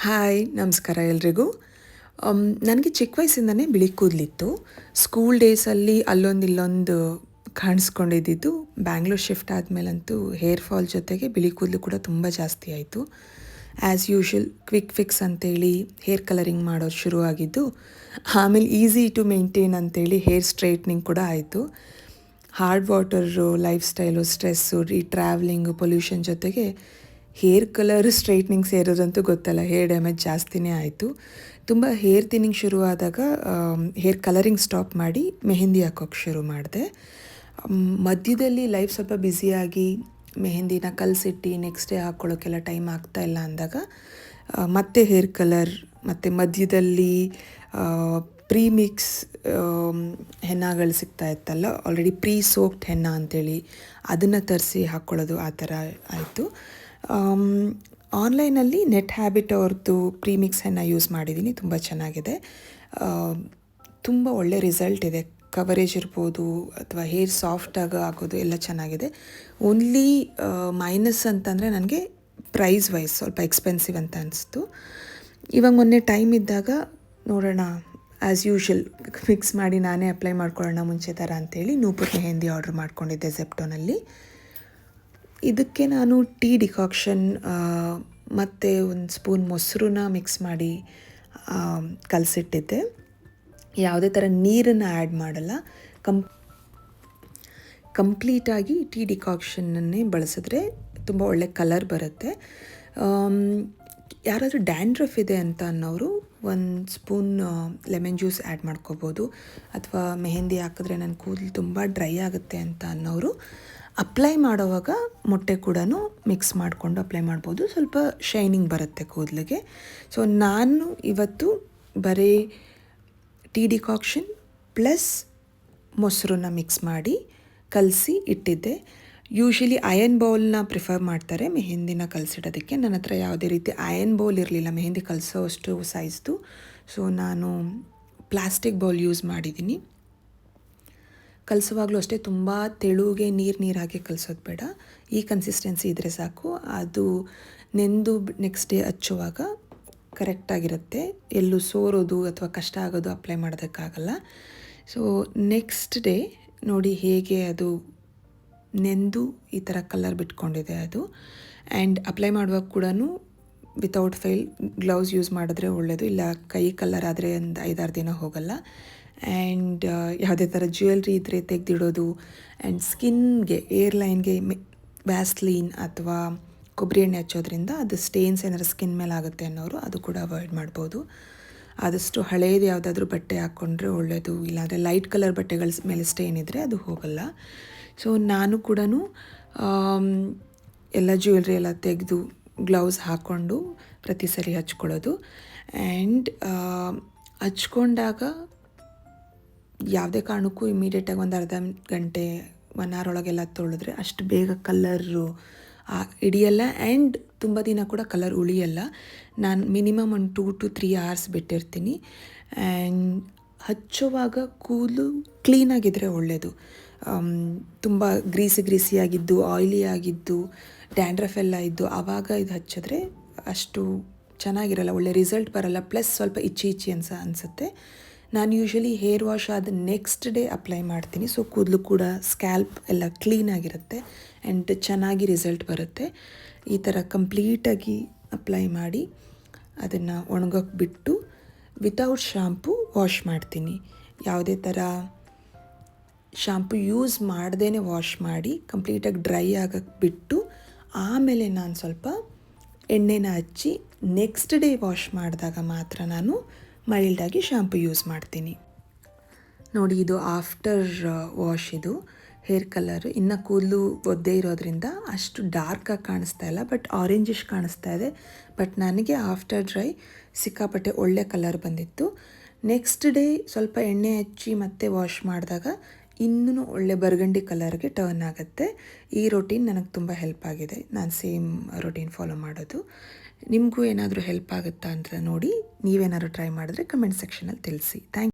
Hi ನಮಸ್ಕಾರ ಎಲ್ರಿಗೂ. ನನಗೆ ಚಿಕ್ಕ ವಯಸ್ಸಿಂದನೇ ಬಿಳಿ ಕೂದಲಿತ್ತು. ಸ್ಕೂಲ್ ಡೇಸಲ್ಲಿ ಅಲ್ಲೊಂದು ಇಲ್ಲೊಂದು ಕಾಣಿಸ್ಕೊಂಡಿದ್ದು. ಬ್ಯಾಂಗ್ಳೂರ್ ಶಿಫ್ಟ್ ಆದಮೇಲಂತೂ ಹೇರ್ ಫಾಲ್ ಜೊತೆಗೆ ಬಿಳಿ ಕೂದಲು ಕೂಡ ತುಂಬ ಜಾಸ್ತಿ ಆಯಿತು. ಆ್ಯಸ್ ಯೂಶ್ವಲ್ ಕ್ವಿಕ್ ಫಿಕ್ಸ್ ಅಂತೇಳಿ ಹೇರ್ ಕಲರಿಂಗ್ ಮಾಡೋದು ಶುರುವಾಗಿದ್ದು, ಆಮೇಲೆ ಈಸಿ ಟು ಮೇಂಟೈನ್ ಅಂತೇಳಿ ಹೇರ್ ಸ್ಟ್ರೈಟ್ನಿಂಗ್ ಕೂಡ ಆಯಿತು. Hard water, lifestyle, stress, ಈ ಟ್ರಾವೆಲಿಂಗು, ಪೊಲ್ಯೂಷನ್ ಜೊತೆಗೆ ಹೇರ್ ಕಲರ್ ಸ್ಟ್ರೈಟ್ನಿಂಗ್ ಸೇರೋದಂತೂ ಗೊತ್ತಲ್ಲ, ಹೇರ್ ಡ್ಯಾಮೇಜ್ ಜಾಸ್ತಿನೇ ಆಯಿತು. ತುಂಬ ಹೇರ್ ಥಿನ್ನಿಂಗ್ ಶುರುವಾದಾಗ ಹೇರ್ ಕಲರಿಂಗ್ ಸ್ಟಾಪ್ ಮಾಡಿ ಮೆಹಂದಿ ಹಾಕೋಕ್ಕೆ ಶುರು ಮಾಡಿದೆ. ಮಧ್ಯದಲ್ಲಿ ಲೈಫ್ ಸ್ವಲ್ಪ ಬ್ಯುಸಿಯಾಗಿ ಮೆಹಂದಿನ ಕಲಸಿಟ್ಟು ನೆಕ್ಸ್ಟ್ ಡೇ ಹಾಕ್ಕೊಳ್ಳೋಕ್ಕೆಲ್ಲ ಟೈಮ್ ಆಗ್ತಾಯಿಲ್ಲ ಅಂದಾಗ ಮತ್ತೆ ಹೇರ್ ಕಲರ್ ಮತ್ತು ಮಧ್ಯದಲ್ಲಿ ಪ್ರೀಮಿಕ್ಸ್ ಹೆನ್ನಗಳು ಸಿಗ್ತಾ ಇತ್ತಲ್ಲ, ಆಲ್ರೆಡಿ ಪ್ರೀ ಸೋಕ್ಡ್ ಹೆನ್ನ ಅಂಥೇಳಿ ಅದನ್ನು ತರಿಸಿ ಹಾಕ್ಕೊಳ್ಳೋದು, ಆ ಥರ ಆಯಿತು. ಆನ್ಲೈನಲ್ಲಿ ನೆಟ್ ಹ್ಯಾಬಿಟ್ ಅವ್ರದ್ದು ಪ್ರೀಮಿಕ್ಸ್ ಹೆನ್ನ ಯೂಸ್ ಮಾಡಿದ್ದೀನಿ. ತುಂಬ ಚೆನ್ನಾಗಿದೆ, ತುಂಬ ಒಳ್ಳೆ ರಿಸಲ್ಟ್ ಇದೆ. ಕವರೇಜ್ ಇರ್ಬೋದು ಅಥವಾ ಹೇರ್ ಸಾಫ್ಟಾಗಿ ಆಗೋದು ಎಲ್ಲ ಚೆನ್ನಾಗಿದೆ. ಓನ್ಲಿ ಮೈನಸ್ ಅಂತಂದರೆ ನನಗೆ ಪ್ರೈಸ್ ವೈಸ್ ಸ್ವಲ್ಪ ಎಕ್ಸ್ಪೆನ್ಸಿವ್ ಅಂತ ಅನಿಸ್ತು. ಇವಾಗ ಮೊನ್ನೆ ಟೈಮ್ ಇದ್ದಾಗ ನೋಡೋಣ, ಆ್ಯಸ್ ಯೂಶ್ವಲ್ ಫಿಕ್ಸ್ ಮಾಡಿ ನಾನೇ ಅಪ್ಲೈ ಮಾಡ್ಕೊಳ್ಳೋಣ ಮುಂಚೆ ಥರ ಅಂಥೇಳಿ ನೂಪುರ್ ಮೆಹಂದಿ ಆರ್ಡ್ರ್ ಮಾಡ್ಕೊಂಡಿದ್ದೆ ಝೆಪ್ಟೋನಲ್ಲಿ. ಇದಕ್ಕೆ ನಾನು ಟೀ ಡಿಕಾಕ್ಷನ್ ಮತ್ತು ಒಂದು ಸ್ಪೂನ್ ಮೊಸರನ್ನ ಮಿಕ್ಸ್ ಮಾಡಿ ಕಲಸಿಟ್ಟಿದ್ದೆ. ಯಾವುದೇ ಥರ ನೀರನ್ನು ಆ್ಯಡ್ ಮಾಡಲ್ಲ. ಕಂಪ್ಲೀಟಾಗಿ ಟೀ ಡಿಕಾಕ್ಷನನ್ನೇ ಬಳಸಿದ್ರೆ ತುಂಬ ಒಳ್ಳೆ ಕಲರ್ ಬರುತ್ತೆ. ಯಾರಾದರೂ ಡ್ಯಾಂಡ್ರಫ್ ಇದೆ ಅಂತ ಅನ್ನೋರು ಒಂದು ಸ್ಪೂನ್ ಲೆಮನ್ ಜ್ಯೂಸ್ ಆ್ಯಡ್ ಮಾಡ್ಕೋಬೋದು. ಅಥವಾ ಮೆಹಂದಿ ಹಾಕಿದ್ರೆ ನನ್ನ ಕೂದಲು ತುಂಬ ಡ್ರೈ ಆಗುತ್ತೆ ಅಂತ ಅನ್ನೋರು ಅಪ್ಲೈ ಮಾಡೋವಾಗ ಮೊಟ್ಟೆ ಕೂಡ ಮಿಕ್ಸ್ ಮಾಡಿಕೊಂಡು ಅಪ್ಲೈ ಮಾಡ್ಬೋದು. ಸ್ವಲ್ಪ ಶೈನಿಂಗ್ ಬರುತ್ತೆ ಕೂದಲಿಗೆ. ಸೊ ನಾನು ಇವತ್ತು ಬರೀ ಟೀ ಡಿಕಾಕ್ಷನ್ ಪ್ಲಸ್ ಮೊಸರನ್ನ ಮಿಕ್ಸ್ ಮಾಡಿ ಕಲಸಿ ಇಟ್ಟಿದ್ದೆ. ಯೂಶ್ವಲಿ ಅಯನ್ ಬೌಲ್ನ ಪ್ರಿಫರ್ ಮಾಡ್ತಾರೆ ಮೆಹಂದಿನ ಕಲಸಿಡೋದಕ್ಕೆ. ನನ್ನ ಹತ್ರ ಯಾವುದೇ ರೀತಿ ಅಯನ್ ಬೌಲ್ ಇರಲಿಲ್ಲ ಮೆಹಂದಿ ಕಲಸೋ ಅಷ್ಟು ಸೈಜ್ದು. ಸೊ ನಾನು ಪ್ಲಾಸ್ಟಿಕ್ ಬೌಲ್ ಯೂಸ್ ಮಾಡಿದ್ದೀನಿ. ಕಲಸುವಾಗಲೂ ಅಷ್ಟೇ ತುಂಬ ತೆಳುಗೆ ನೀರಾಗಿ ಕಲಸೋದು ಬೇಡ. ಈ ಕನ್ಸಿಸ್ಟೆನ್ಸಿ ಇದ್ದರೆ ಸಾಕು. ಅದು ನೆಂದು ನೆಕ್ಸ್ಟ್ ಡೇ ಹಚ್ಚುವಾಗ ಕರೆಕ್ಟಾಗಿರುತ್ತೆ. ಎಲ್ಲೂ ಸೋರೋದು ಅಥವಾ ಕಷ್ಟ ಆಗೋದು ಅಪ್ಲೈ ಮಾಡೋದಕ್ಕಾಗಲ್ಲ. ಸೊ ನೆಕ್ಸ್ಟ್ ಡೇ ನೋಡಿ ಹೇಗೆ ಅದು ನೆಂದು ಈ ಥರ ಕಲರ್ ಬಿಟ್ಕೊಂಡಿದೆ ಅದು. ಆ್ಯಂಡ್ ಅಪ್ಲೈ ಮಾಡುವಾಗ ಕೂಡ ವಿತೌಟ್ ಫೈಲ್ ಗ್ಲೌಸ್ ಯೂಸ್ ಮಾಡಿದ್ರೆ ಒಳ್ಳೆಯದು. ಇಲ್ಲ ಕೈ ಕಲರ್ ಆದರೆ ಒಂದು 5-6 ದಿನ ಹೋಗಲ್ಲ. ಆ್ಯಂಡ್ ಯಾವುದೇ ಥರ ಜ್ಯುವೆಲ್ರಿ ಇದ್ದರೆ ತೆಗೆದಿಡೋದು. ಆ್ಯಂಡ್ ಸ್ಕಿನ್ಗೆ, ಏರ್ಲೈನ್ಗೆ ವ್ಯಾಸ್ಲೀನ್ ಅಥವಾ ಕೊಬ್ಬರಿ ಎಣ್ಣೆ ಹಚ್ಚೋದ್ರಿಂದ ಅದು ಸ್ಟೇನ್ಸ್ ಏನಾದ್ರು ಸ್ಕಿನ್ ಮೇಲೆ ಆಗುತ್ತೆ ಅನ್ನೋರು ಅದು ಕೂಡ ಅವಾಯ್ಡ್ ಮಾಡ್ಬೋದು. ಆದಷ್ಟು ಹಳೇದು ಯಾವುದಾದ್ರೂ ಬಟ್ಟೆ ಹಾಕ್ಕೊಂಡ್ರೆ ಒಳ್ಳೆಯದು. ಇಲ್ಲಾಂದರೆ ಲೈಟ್ ಕಲರ್ ಬಟ್ಟೆಗಳ ಮೇಲೆ ಸ್ಟೇನ್ ಇದ್ದರೆ ಅದು ಹೋಗಲ್ಲ. ಸೊ ನಾನು ಕೂಡ ಎಲ್ಲ ಜ್ಯುವೆಲ್ರಿ ಎಲ್ಲ ತೆಗೆದು ಗ್ಲೌಸ್ ಹಾಕ್ಕೊಂಡು ಪ್ರತಿ ಸರಿ ಹಚ್ಕೊಳ್ಳೋದು. ಆ್ಯಂಡ್ ಹಚ್ಕೊಂಡಾಗ ಯಾವುದೇ ಕಾರಣಕ್ಕೂ ಇಮಿಡಿಯೇಟಾಗಿ ಒಂದು ಅರ್ಧ ಗಂಟೆ 1 hour ಒಳಗೆಲ್ಲ ತೊಳೆದ್ರೆ ಅಷ್ಟು ಬೇಗ ಕಲರು ಹಿಡಿಯಲ್ಲ. ಆ್ಯಂಡ್ ತುಂಬ ದಿನ ಕೂಡ ಕಲರ್ ಉಳಿಯಲ್ಲ. ನಾನು ಮಿನಿಮಮ್ ಒಂದು 2 to 3 hours ಬಿಟ್ಟಿರ್ತೀನಿ. ಆ್ಯಂಡ್ ಹಚ್ಚುವಾಗ ಕೂದಲು ಕ್ಲೀನಾಗಿದ್ದರೆ ಒಳ್ಳೆಯದು. ತುಂಬ ಗ್ರೀಸಿಯಾಗಿದ್ದು, ಆಯಿಲಿ ಆಗಿದ್ದು, ಡ್ಯಾಂಡ್ರಫ್ ಎಲ್ಲ ಇದ್ದು ಆವಾಗ ಇದು ಹಚ್ಚಿದ್ರೆ ಅಷ್ಟು ಚೆನ್ನಾಗಿರಲ್ಲ, ಒಳ್ಳೆ ರಿಸಲ್ಟ್ ಬರಲ್ಲ. ಪ್ಲಸ್ ಸ್ವಲ್ಪ ಇಚ್ಚಿ ಅನಿಸುತ್ತೆ. ನಾನು ಯೂಶ್ವಲಿ ಹೇರ್ ವಾಶ್ ಆದ ನೆಕ್ಸ್ಟ್ ಡೇ ಅಪ್ಲೈ ಮಾಡ್ತೀನಿ. ಸೊ ಕೂದಲು ಕೂಡ ಸ್ಕ್ಯಾಲ್ಪ್ ಎಲ್ಲ ಕ್ಲೀನಾಗಿರುತ್ತೆ ಆ್ಯಂಡ್ ಚೆನ್ನಾಗಿ ರಿಸಲ್ಟ್ ಬರುತ್ತೆ. ಈ ಥರ ಕಂಪ್ಲೀಟಾಗಿ ಅಪ್ಲೈ ಮಾಡಿ ಅದನ್ನು ಒಣಗೋಕ್ಕೆ ಬಿಟ್ಟು ವಿತೌಟ್ ಶಾಂಪು ವಾಶ್ ಮಾಡ್ತೀನಿ. ಯಾವುದೇ ಥರ ಶಾಂಪು ಯೂಸ್ ಮಾಡ್ದೇ ವಾಶ್ ಮಾಡಿ ಕಂಪ್ಲೀಟಾಗಿ ಡ್ರೈ ಆಗೋಕ್ಕೆ ಬಿಟ್ಟು ಆಮೇಲೆ ನಾನು ಸ್ವಲ್ಪ ಎಣ್ಣೆನ ಹಚ್ಚಿ ನೆಕ್ಸ್ಟ್ ಡೇ ವಾಶ್ ಮಾಡಿದಾಗ ಮಾತ್ರ ನಾನು ಮೈಲ್ಡಾಗಿ ಶಾಂಪು ಯೂಸ್ ಮಾಡ್ತೀನಿ. ನೋಡಿ, ಇದು ಆಫ್ಟರ್ ವಾಶ್. ಇದು ಹೇರ್ ಕಲರು ಇನ್ನು ಕೂದಲು ಒದ್ದೇ ಇರೋದ್ರಿಂದ ಅಷ್ಟು ಡಾರ್ಕಾಗಿ ಕಾಣಿಸ್ತಾ ಇಲ್ಲ, ಬಟ್ ಆರೆಂಜಿಶ್ ಕಾಣಿಸ್ತಾ ಇದೆ. ಬಟ್ ನನಗೆ ಆಫ್ಟರ್ ಡ್ರೈ ಸಿಕ್ಕಾಪಟ್ಟೆ ಒಳ್ಳೆ ಕಲರ್ ಬಂದಿತ್ತು. ನೆಕ್ಸ್ಟ್ ಡೇ ಸ್ವಲ್ಪ ಎಣ್ಣೆ ಹಚ್ಚಿ ಮತ್ತೆ ವಾಶ್ ಮಾಡಿದಾಗ ಇನ್ನೂ ಒಳ್ಳೆ ಬರ್ಗಂಡಿ ಕಲರ್ಗೆ ಟರ್ನ್ ಆಗುತ್ತೆ. ಈ ರೊಟೀನ್ ನನಗೆ ತುಂಬ ಹೆಲ್ಪ್ ಆಗಿದೆ. ನಾನು ಸೇಮ್ ರೊಟೀನ್ ಫಾಲೋ ಮಾಡೋದು. ನಿಮಗೂ ಏನಾದರೂ ಹೆಲ್ಪ್ ಆಗುತ್ತಾ ಅಂತ ನೋಡಿ, ನೀವೇನಾದ್ರು ಟ್ರೈ ಮಾಡಿದ್ರೆ ಕಮೆಂಟ್ ಸೆಕ್ಷನಲ್ಲಿ ತಿಳಿಸಿ. Thank you.